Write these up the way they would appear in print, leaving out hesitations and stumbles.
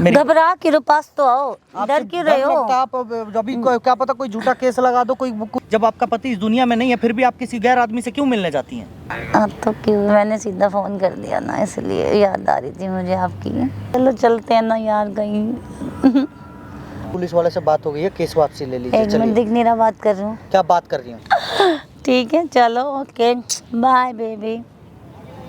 घबरा क्यों रहे, पास तो आओ, डर क्यों रहे हो? आप अभी क्या पता कोई झूठा केस लगा दो कोई। जब आपका पति इस दुनिया में नहीं है फिर भी आप किसी गैर आदमी से क्यों मिलने जाती हैं? अब तो क्यों, मैंने सीधा फोन कर दिया ना, इसलिए याद आ रही थी मुझे आपकी। चलो चलते हैं ना यार कहीं। पुलिस वाले से बात हो गई है, केस वापसी ले लीजिए। एक मिनट, दिख नहीं रहा, बात कर रही हूँ। क्या बात कर रही हूँ? ठीक है चलो, ओके बाय बेबी।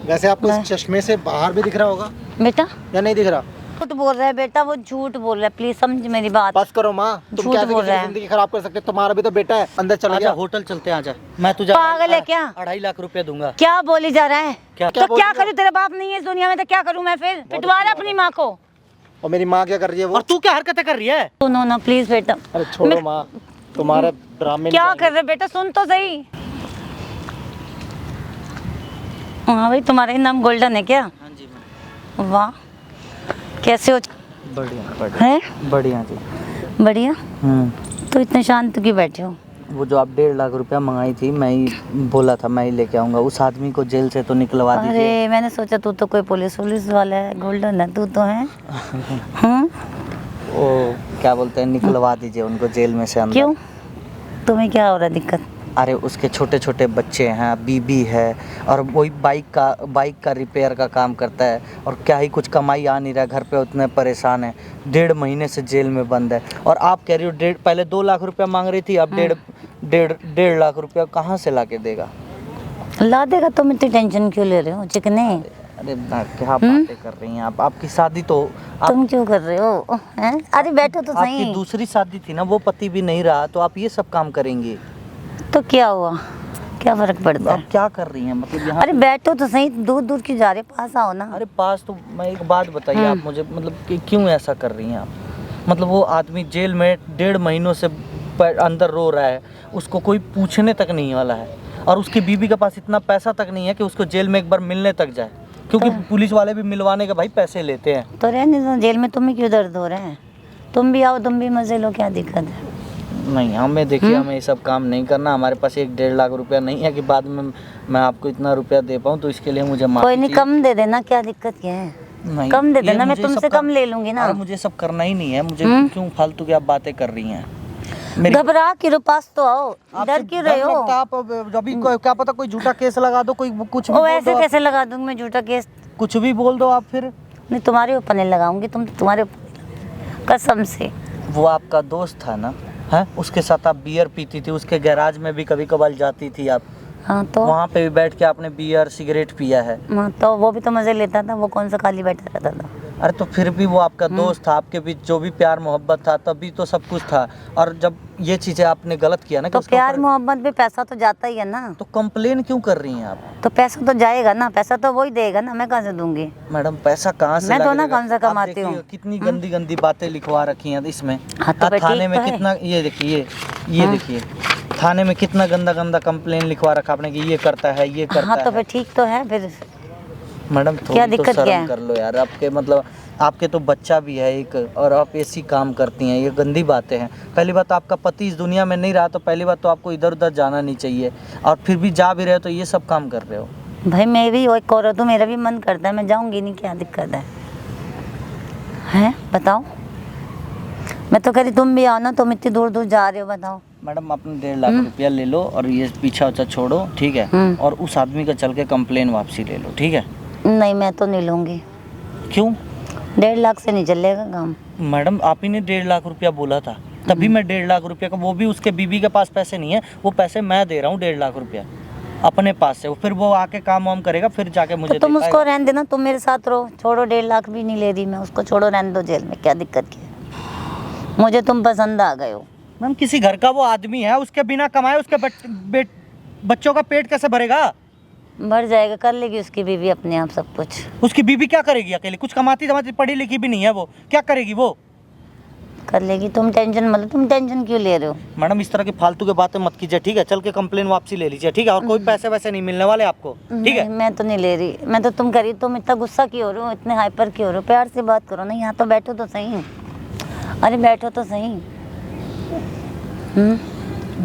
वैसे आपको इस चश्मे से बाहर भी दिख रहा होगा बेटा, या नहीं दिख रहा? झूठ बोल रहा है बेटा, वो झूठ बोल रहा है, प्लीज समझ मेरी बात। बस करो माँ, तुम झूठ कैसे बोल किसी रहा की है। जिंदगी खराब कर सकते हो? तुम्हारा भी तो बेटा है, अंदर चला गया। होटल चलते हैं, आजा। मैं तुझे पागल है क्या? 2.5 लाख रुपए दूंगा। क्या बोली जा रहा है? क्या तो क्या करूँ, तेरा बाप नहीं है इस दुनिया में तो क्या करूँ मैं? फिर पिटवा रहा अपनी माँ को। और मेरी माँ क्या कर रही है वो? और तू क्या हरकतें कर रही है? सुनो ना प्लीज बेटा। अरे छोड़ो माँ, तुम्हारे ड्रामे क्या कर रहे बेटा, सुन तो सही। हाँ भाई, तुम्हारा ही नाम गोल्डन है क्या? हाँ जी मैम। वाह, कैसे हो? बढ़िया है बढ़िया जी। बढ़िया। तो इतने शांत क्यों बैठे हो? वो जो आप 1.5 लाख रुपया मंगाई थी, मैं ही बोला था मैं ही लेके आऊंगा। उस आदमी को जेल से तो निकलवा दीजिए। अरे मैंने सोचा तू तो कोई पुलिस वाला है, गोल्डन है तू तो है। हम्म, वो क्या बोलते हैं, निकलवा दीजिए उनको जेल में से अंदर। क्यों, तुम्हें क्या हो रहा है दिक्कत? अरे उसके छोटे छोटे बच्चे हैं, बीबी है, और वही बाइक का रिपेयर का काम करता है, और क्या ही कुछ कमाई आ नहीं रहा घर पे, उतने परेशान है। 1.5 महीने से जेल में बंद है। और आप कह रही हो पहले 2 लाख रुपया मांग रही थी, अब 1.5 लाख रुपया कहाँ से ला के देगा? ला देगा, तुम इतनी टेंशन क्यों ले रहे हो चिकने? अरे क्या बातें कर रही हैं आप? आपकी शादी तो तुम क्यों कर रहे हो हैं? अरे बैठो तो सही। आपकी दूसरी शादी थी ना, वो पति भी नहीं रहा, तो आप ये सब काम करेंगी तो क्या हुआ, क्या फर्क पड़ता है? आप क्या कर रही हैं मतलब यहाँ? अरे बैठो तो सही, दूर दूर क्यों जा रहे, पास आओ ना। अरे पास तो, मैं एक बात बताइए आप मुझे, मतलब कि क्यों ऐसा कर रही हैं आप? मतलब वो आदमी जेल में 1.5 महीनों से अंदर रो रहा है, उसको कोई पूछने तक नहीं वाला है, और उसकी बीवी के पास इतना पैसा तक नहीं है कि उसको जेल में एक बार मिलने तक जाए, क्योंकि पुलिस वाले भी मिलवाने के भाई पैसे लेते हैं। तो रहने दो, जेल में तुम्हें क्यों दर्द हो रहे हैं? तुम भी आओ, तुम भी मजे लो, क्या दिक्कत है? नहीं, हमें देखिए, हमें ये सब काम नहीं करना। हमारे पास 1.5 लाख रुपया नहीं है कि बाद में मैं आपको इतना रुपया दे पाऊँ, तो इसके लिए मुझे माफी कोई नहीं, कम दे देना, क्या दिक्कत क्या है? नहीं, कम दे देना, मैं मुझे तुमसे सब कम ले लूंगी ना। अरे मुझे सब करना ही नहीं है, मुझे क्यों फालतू की आप बातें कर रही हैं? घबरा क्यों रहे, पास तो आओ, डर क्यों रहे हो? आप अभी क्या पता कोई झूठा केस लगा दो, कोई कुछ भी ओ बोल ऐसे दो कैसे लगा दूंगी मैं झूठा केस? कुछ भी बोल दो आप फिर। नहीं, तुम्हारे ऊपर नहीं लगाऊंगी, तुम्हारे ऊपर कसम से। वो आपका दोस्त था ना, है? उसके साथ आप बियर पीती थी, उसके गैराज में भी कभी कभार जाती थी आप। हाँ तो वहाँ पे भी बैठ के आपने बियर सिगरेट पिया है। हाँ तो वो भी तो मजे लेता था, वो कौन सा खाली बैठा रहता था? अरे तो फिर भी वो आपका दोस्त था, आपके बीच जो भी प्यार मोहब्बत था तभी तो सब कुछ था। और जब ये चीजें आपने गलत किया ना, तो प्यार मोहब्बत में पैसा तो जाता ही है ना। तो कंप्लेन क्यों कर रही हैं आप? तो पैसा तो जाएगा ना, पैसा तो वही देगा ना, मैं कहाँ से दूंगी? मैडम पैसा कहाँ से मैं तो ना लगेगा? कम से कम आप आती हूँ। देखिए, कितनी गंदी गंदी बातें लिखवा रखी हैं इसमें। हाँ तो थाने में ठीक तो कितना, ये देखिए, ये देखिए थाने में कितना गंदा गंदा कंप्लेन लिखवा रखा आपने कि ये करता है, ये करता हाँ तो है। फिर ठीक तो है फिर। मैडम क्या थोड़ी तो दिक्कत क्या शर्म है? कर लो यार। आपके मतलब आपके तो बच्चा भी है एक, और आप ऐसी काम करती हैं, ये गंदी बातें हैं। पहली बात तो आपका पति इस दुनिया में नहीं रहा, तो पहली बात तो आपको इधर उधर जाना नहीं चाहिए, और फिर भी जा भी रहे हो तो ये सब काम कर रहे हो। भाई मैं भी एक औरत हूँ, मेरा भी मन करता है, मैं जाऊंगी नहीं, क्या दिक्कत है? हैं बताओ, मैं तो कह रही तुम भी आओ ना, तुम इतनी दूर दूर जा रहे हो, बताओ। मैडम अपने 1.5 लाख रुपया ले लो, और ये पीछा उछा छोड़ो, ठीक है? और उस आदमी का चल के कंप्लेन वापसी ले लो, ठीक है? नहीं मैं तो नहीं लूँगी। क्यों? 1.5 लाख से नहीं चलेगा काम। मैडम आप ही ने 1.5 लाख रुपया बोला था, तभी मैं 1.5 लाख रुपया का, वो भी उसके बीबी के पास पैसे नहीं है, वो पैसे मैं दे रहा हूँ 1.5 लाख रुपया अपने पास से। फिर वो आके काम वाम करेगा, फिर जाके मुझे तो तुम उसको रहने देना, तुम मेरे साथ रहो, छोड़ो, 1.5 लाख भी नहीं ले रही मैं, उसको छोड़ो, रहने दो जेल में, क्या दिक्कत क्या है? मुझे तुम पसंद आ गए हो। मैम किसी घर का वो आदमी है, उसके बिना कमाए उसके बच्चों का पेट कैसे भरेगा? भर जाएगा, कर लेगी उसकी बीवी अपने आप सब कुछ। उसकी बीबी क्या करेगी अकेले? कुछ कमाती धमाती, पढ़ी लिखी भी नहीं है वो, क्या करेगी वो? कर लेगी, तुम टेंशन मत लो। तुम टेंशन क्यों ले रहे हो? मैडम इस तरह की फालतू की बातें मत कीजिए, ठीक है? चल के कंप्लेन वापसी ले लीजिए, ठीक है? और कोई पैसे वैसे नहीं मिलने वाले आपको, ठीक है? मैं तो नहीं ले रही, मैं तो तुम करी, तुम इतना गुस्सा क्यों हो रहे हो, इतने हाइपर क्यों हो रहे हो? प्यार से बात करो ना, यहाँ तो बैठो तो सही। अरे बैठो तो सही।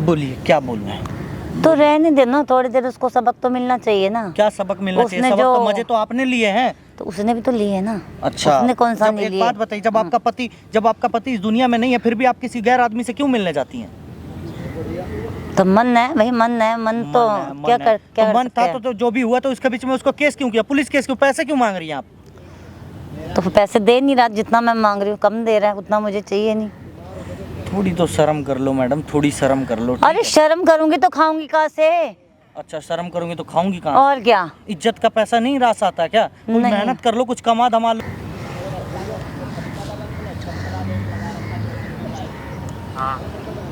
बोलिए क्या बोलना है? तो रहने देना थोड़ी देर, उसको सबक तो मिलना चाहिए ना। क्या सबक मिलना चाहिए? सबक तो मजे तो आपने लिए हैं, तो उसने भी तो ली है ना। अच्छा, उसने कौन सा जब नहीं एक लिया? बात बताइए, जब आपका पति इस दुनिया में नहीं है, फिर भी आप किसी गैर आदमी से क्यों मिलने जाती हैं? तो मन है भाई, मन है, मन तो क्या कर मन था सकते तो जो भी हुआ तो उसके बीच में उसको केस क्यों किया, पुलिस केस क्यों, पैसे क्यों मांग रही हैं आप? तो फिर पैसे दे नहीं रहा, जितना मैं मांग रही हूँ कम दे रहा है, उतना मुझे चाहिए नहीं। थोड़ी तो शर्म कर लो मैडम, थोड़ी शर्म कर लो। अरे शर्म करूंगी तो खाऊंगी कहाँ से? अच्छा, शर्म करूंगी तो खाऊंगी कहाँ? और क्या? इज्जत का पैसा नहीं रास आता क्या? कोई नहीं। मेहनत कर लो, कुछ कमा धमा लो।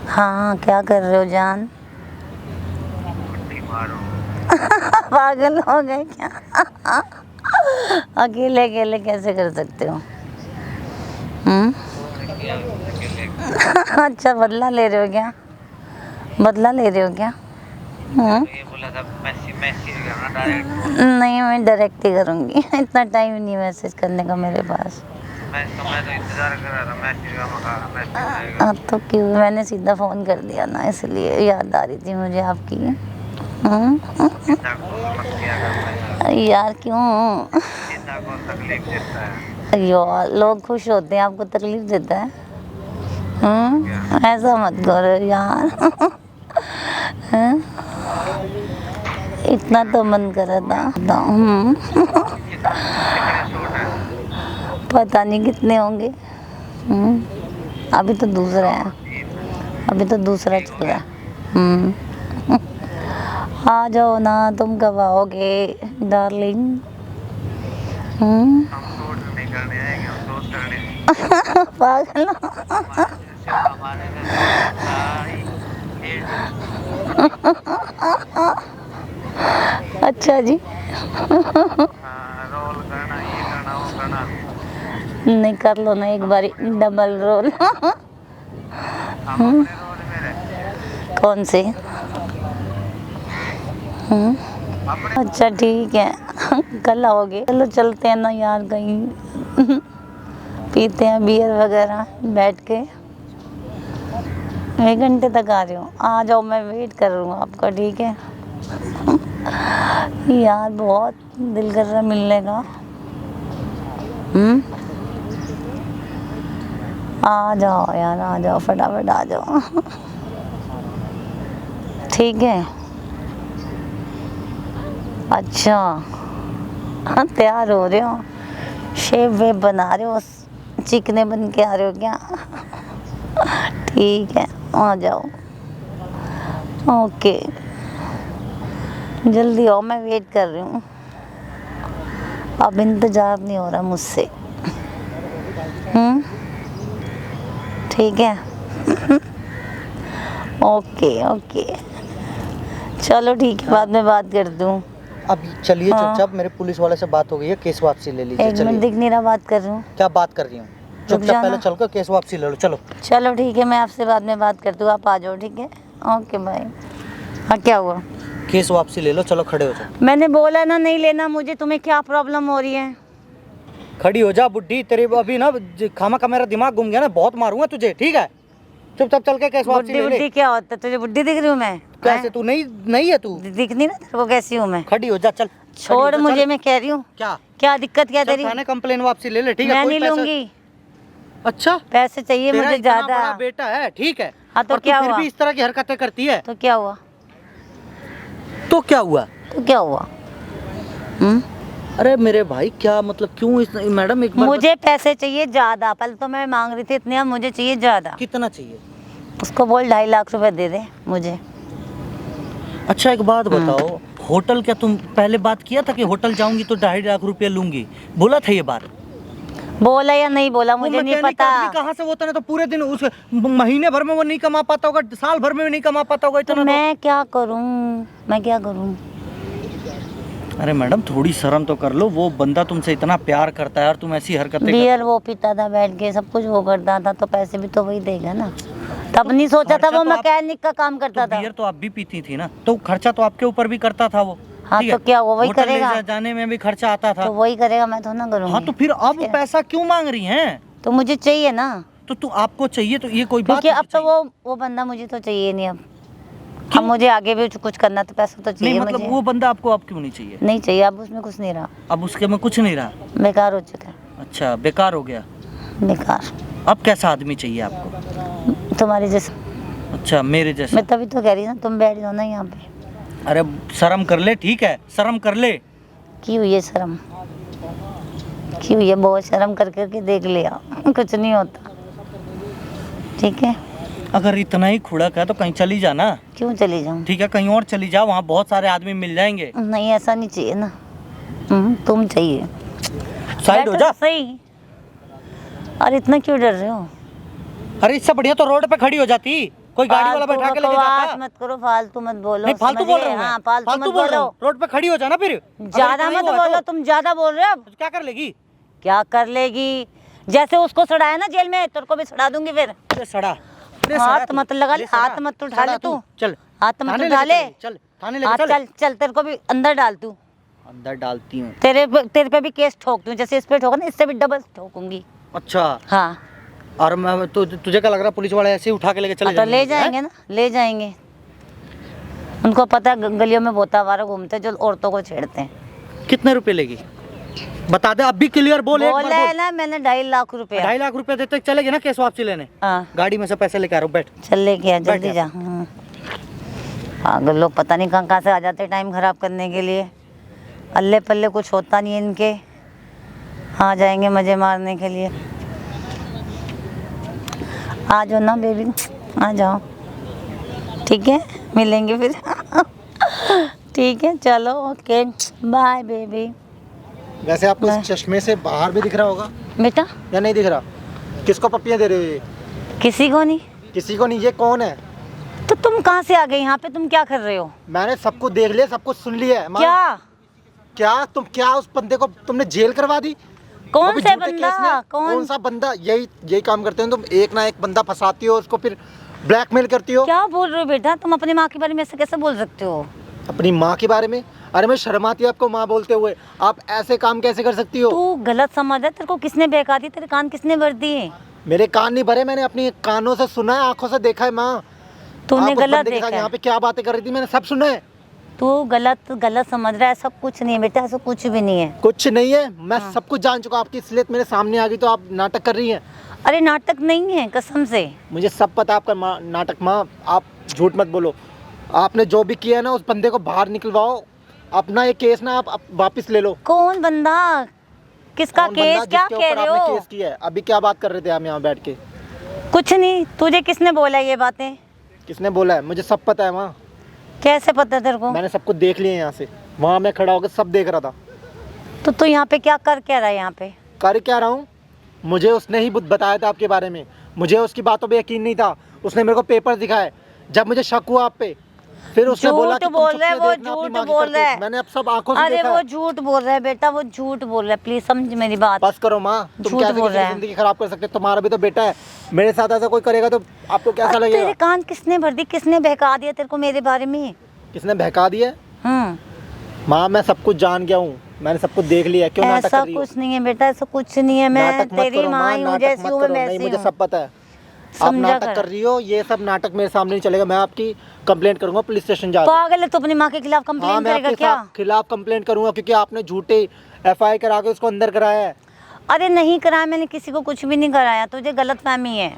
हाँ, क्या कर रहे हो जान? पागल हो गए क्या? अकेले अकेले कैसे कर सकते हो? अच्छा, बदला ले रहे हो क्या? बदला ले रहे हो क्या? नहीं, मैं डायरेक्ट ही करूँगी। इतना टाइम नहीं मैसेज करने का मेरे पास। मैं तो इंतजार कर रहा था मैसेज का। अब तो क्यों, मैंने सीधा फ़ोन कर दिया ना, इसलिए याद आ रही थी मुझे आपकी। यार क्यों? तकलीफ देता है यार लोग खुश होते हैं, आपको तकलीफ देता है? ऐसा मत करो यार। इतना तो मन कर रहा था। पता नहीं कितने होंगे। अभी तो दूसरा है, अभी तो दूसरा चल रहा है। आ जाओ ना, तुम कब आओगे डार्लिंग? हम शूट नहीं करने आएंगे, हम शूट करने पागल। हमारे अच्छा जी। रोल करना, ये करना, वो करना। नहीं, कर लो ना एक बारी डबल रोल। हम अपने रोल में रहे। कौन से? अच्छा ठीक है, कल आओगे? चलो चलते हैं ना यार कहीं। पीते हैं बियर वगैरह बैठ के। 1 घंटे तक आ रहे हो? आ जाओ, मैं वेट कर रही हूँ आपका, ठीक है? यार बहुत दिल कर रहा है मिलने का। आ जाओ यार, आ जाओ, फटाफट आ जाओ। ठीक है। अच्छा, हाँ, तैयार हो रहे हो? शेप वेप बना रहे हो? चिकने बन के आ रहे हो क्या? ठीक है, आ जाओ। ओके, जल्दी आओ, मैं वेट कर रही हूँ। अब इंतज़ार नहीं हो रहा मुझसे। ठीक है। ओके ओके, चलो ठीक है, बाद में बात करती हूँ। अब चलिए हाँ। चुपचाप, मेरे पुलिस वाले से बात हो गई है, केस वापसी ले लीजिए। 1 मिनट चलिए। दिख नहीं रहा, बात कर रही हूँ। क्या बात कर रही हूँ? चुपचाप जाना। पहले चलकर केस वापसी ले लो, चलो। चलो ठीक है, मैं आपसे बाद में बात करती हूँ, आप आ जाओ, ठीक है? Okay bye. हाँ, क्या हुआ? केस वापसी ले लो, चलो खड़े हो जाओ। मैंने बोला ना नहीं लेना मुझे, तुम्हें क्या प्रॉब्लम हो रही है? खड़ी हो जा बुड्ढी, तेरे अभी ना खामा का मेरा दिमाग घूम गया ना, बहुत मारूंगा तुझे, ठीक है? चुपचाप चल के केस वापसी बुड्ढी ले ले। बुड्ढी क्या होता है? तुझे बुड्ढी दिख रही हूँ मैं? कैसे? तू नहीं है तू? दिख नहीं रहा तेरे को कैसी हूँ मैं? खड़ी हो जा, चल। खड़ी हो छोड़ जा, मुझे, चल। मैं कह रही हूँ। क्या क्या दिक्कत क्या चल, तेरी? थाने कंप्लेन वापसी ले ले, ठीक है? मैं कोई नहीं पैसा- लूंगी, अच्छा, पैसे चाहिए तेरा मुझे इतना ज्यादा। बड़ा बेटा है, ठीक है? हाँ, तो और तू क्या फिर हुआ? भी इस तरह की हरकतें करती है, तो क्या हुआ? तो क्या हुआ? तो क्या हुआ? अरे मेरे भाई, क्या मतलब, क्यों इस मैडम एक बार मुझे पैसे चाहिए ज्यादा, पहले तो मैं मांग रही थी इतने, अब मुझे चाहिए ज्यादा। कितना चाहिए? उसको बोल 2.5 लाख रुपए दे दे मुझे। अच्छा एक बात बताओ, होटल, क्या तुम पहले बात किया था कि होटल जाऊंगी तो 2.5 लाख रुपया लूंगी? बोला था ये बात? बोला या नहीं बोला मुझे वो नहीं मैकेनिक पता। आदमी कहाँ से होता है, तो पूरे दिन उस महीने भर में वो नहीं कमा पाता होगा, साल भर में भी नहीं कमा पाता होगा तो इतना। मैं क्या करूं, मैं क्या करूं? अरे मैडम, थोड़ी शर्म तो कर लो, वो बंदा तुमसे इतना प्यार करता है और तुम ऐसी हरकतें बियर वो पीता था बैठ के, सब कुछ वो करता था, तो पैसे भी तो वही देगा ना। तब नहीं सोचा था खर्चा वो तो आप- मैकेनिक का काम करता था। बियर तो आप भी पीती थी ना, तो खर्चा तो आपके ऊपर भी करता था वो। हाँ, ठीक तो है? क्या वो वही होटल ले करेगा? जाने में भी खर्चा आता था। तो वही करेगा, मैं तो ना करूंगी। हाँ, तो फिर अब पैसा क्यों मांग रही हैं? तो मुझे चाहिए ना, तो तू आपको चाहिए तो ये कोई बात क्योंकि है अब तो तो चाहिए? वो बंदा मुझे तो चाहिए नहीं अब। अब मुझे आगे भी कुछ करना तो पैसा तो नहीं चाहिए मतलब मुझे। वो बंदा आपको अब क्यों नहीं चाहिए? नहीं चाहिए, अब उसमें कुछ नहीं रहा, अब उसके में कुछ नहीं रहा। बेकार हो चुका है, अच्छा, बेकार हो गया। बेकार। अब कैसा आदमी चाहिए आपको? तुम्हारी जैसा। अच्छा, मेरे जैसा। मैं तभी तो कह रही हूँ ना, तुम बैठ जाओ ना यहाँ पे। अरे शर्म कर ले, ठीक है, शर्म कर ले। की हुई है शर्म, की हुई है, बहुत शर्म कर करके देख लिया, कुछ नहीं होता, ठीक है। अगर इतना ही खुड़क है तो कहीं चली जा ना। क्यों चली जाऊँ? ठीक है, कहीं और चली जा, वहाँ बहुत सारे आदमी मिल जाएंगे। नहीं, ऐसा नहीं चाहिए ना, तुम चाहिए। साइड हो बैठो जा। तो सही। अरे इतना क्यों डर रहे हो? अरे इससे बढ़िया तो रोड पे खड़ी हो जाती, कोई गाड़ी वाला बैठा के लेके बकवास जाता। मत करो, फालतू मत बोलो। नहीं, फालतू बोल रहा हूँ मैं। हाँ, फालतू मत बोल रहा बोलो, हूँ। रोड पे खड़ी हो जाना फिर। ज्यादा मत बोलो, तुम ज्यादा बोल रहे हो। तो क्या कर लेगी? क्या कर लेगी? जैसे उसको सड़ाया ना जेल में, तेरे को भी सड़ा दूंगी फिर। अरे सड़ा, हाथ मत लगा ले, हाथ मत उठा ले तू। चल, हाथ मत थाने उठा लेके ले। चल, चल थाने हाँ, लेके चल। चल चल, तेरे को भी अंदर डाल तू। अंदर डालती हूँ। तेरे पे भी केस ठोक दूं, जैसे इस पे ठोका ना, इससे भी डबल ठोकूंगी। अच्छा, हाँ, और मैं तुझे क्या लग रहा है पुलिस वाले ऐसे ही उठा के लेके चले तो ले जाएंगे? जाएंगे ना, ले जाएंगे। उनको पता है गलियों में बोता वारा घूमते जो औरतों को छेड़ते हैं। कितने रुपए लेगी बता दे, अब भी क्लियर बोल। एक बार बोला है बोल। ना मैंने, 2.5 लाख रुपया। 2.5 लाख रुपए देते चलेगी ना केस वापसी लेने? हाँ, गाड़ी में से पैसे लेके आ रहा हूँ, बैठ। चल लेके आ, जल्दी बैठ जा। पागल लोग पता नहीं कहाँ से आ जाते टाइम खराब करने के लिए। अल्ले पल्ले कुछ होता नहीं है इनके, आ जाएंगे मजे मारने के लिए। आ जाओ ना बेबी, आ जाओ, ठीक है, मिलेंगे फिर। ठीक है, चलो, ओके, बाय बेबी। वैसे आपको इस चश्मे से बाहर भी दिख रहा होगा बेटा, या नहीं दिख रहा? किसको पप्पियां दे रहे हो ये? किसी को नहीं। किसी को नहीं। ये कौन है? तो तुम कहाँ से आ गए यहाँ पे? तुम क्या कर रहे हो? मैंने सब कुछ देख लिया, सब कुछ सुन लिया है। क्या तुम क्या उस बंदे को तुमने जेल करवा दी? वो कौन भी से झूठे केस बंदा? में? कौन कौन सा बंदा? यही काम करते हो तुम, एक ना एक बंदा फंसाती हो, उसको फिर ब्लैकमेल करती हो। क्या बोल रहे हो बेटा? तुम अपनी माँ के बारे में ऐसे कैसे बोल सकते हो? अपनी माँ के बारे में? अरे मैं शर्म आती है आपको माँ बोलते हुए, आप ऐसे काम कैसे कर सकती हो? तू गलत समझ है, तेरे को किसने बहका दी? तेरे कान किसने भर दिए? मेरे कान नहीं भरे, मैंने अपनी कानों से सुना है, आंखों से देखा है माँ। तूने आप उस गलत बंदे के साथ देखा यहाँ है। पे क्या बातें कर रही थी मैंने सब सुना है। तू गलत समझ रहा है, सब कुछ नहीं है बेटा, ऐसा कुछ भी नहीं है। कुछ नहीं है, मैं सब कुछ जान चुका, आपकी इसलिए मेरे सामने आ गई तो आप नाटक कर रही हैं। अरे नाटक नहीं है, कसम से। मुझे सब पता आपका नाटक। माँ आप झूठ मत बोलो, आपने जो भी किया है ना उस बंदे को बाहर निकलवाओ, अपना ये केस ना आप वापस ले लो। कौन बंदा? किसका कौन केस? बंदा क्या जिसके कह ऊपर रहे आपने हो? केस किया है? अभी क्या बात कर रहे थे हम यहाँ बैठ के? कुछ नहीं, तुझे किसने बोला ये बातें? किसने बोला है? मुझे सब पता है माँ, कैसे पता तेरे को? मैंने सब कुछ देख लिया है यहाँ से। वहाँ मैं खड़ा होकर सब देख रहा था। तो तू यहाँ पे क्या कर क्या रहा है यहाँ पे? कर क्या रहा हूँ? मुझे उसने ही बताया था आपके बारे में, मुझे उसकी बातों पे यकीन नहीं था। उसने मेरे को पेपर दिखाए, जब मुझे शक हुआ आप पे, फिर उसने बोला कि झूठ बोल रहा है वो, देखना अपनी झूठ माँ की बोल रहा है। करतूत। मैंने अब सब आंखों से अरे देखा वो है। झूठ बोल रहा है बेटा, वो झूठ बोल रहा है, प्लीज समझ मेरी बात। बस करो माँ, तुम झूठ कैसे बोल किसी रहा की है। जिंदगी खराब कर सकते हो? तुम्हारा भी तो बेटा है, मेरे साथ ऐसा कोई करेगा तो आपको कैसा तेरे लगेगा? कान किसने भर दी? किसने बहका दिया तेरे को मेरे बारे में? किसने बहका दिया? हम्म, माँ मैं सब कुछ जान गया हूँ, मैंने सब कुछ देख लिया है। क्यों नाटक ऐसा कर रही हो? कुछ नहीं है बेटा, ऐसा कुछ नहीं है। मैं नाटक मत तेरी करो माँ माँ, ही हूँ, नाटक जैसी मत हूँ मैं करो। नहीं, वैसी मुझे हूँ। सब पता है। आप समझा नाटक कर। कर रही हो, ये सब नाटक मेरे सामने नहीं चलेगा। मैं आपकी कंप्लेंट करूंगा पुलिस स्टेशन जाकर। पागल है, तू अपनी माँ के खिलाफ हाँ, कंप्लेन मैं करेगा आपके क्या? खिलाफ कंप्लेंट करूंगा क्योंकि आपने झूठे FIR करा के उसको अंदर कराया है। अरे नहीं कराया मैंने, किसी को कुछ भी नहीं कराया, तुझे गलतफहमी है।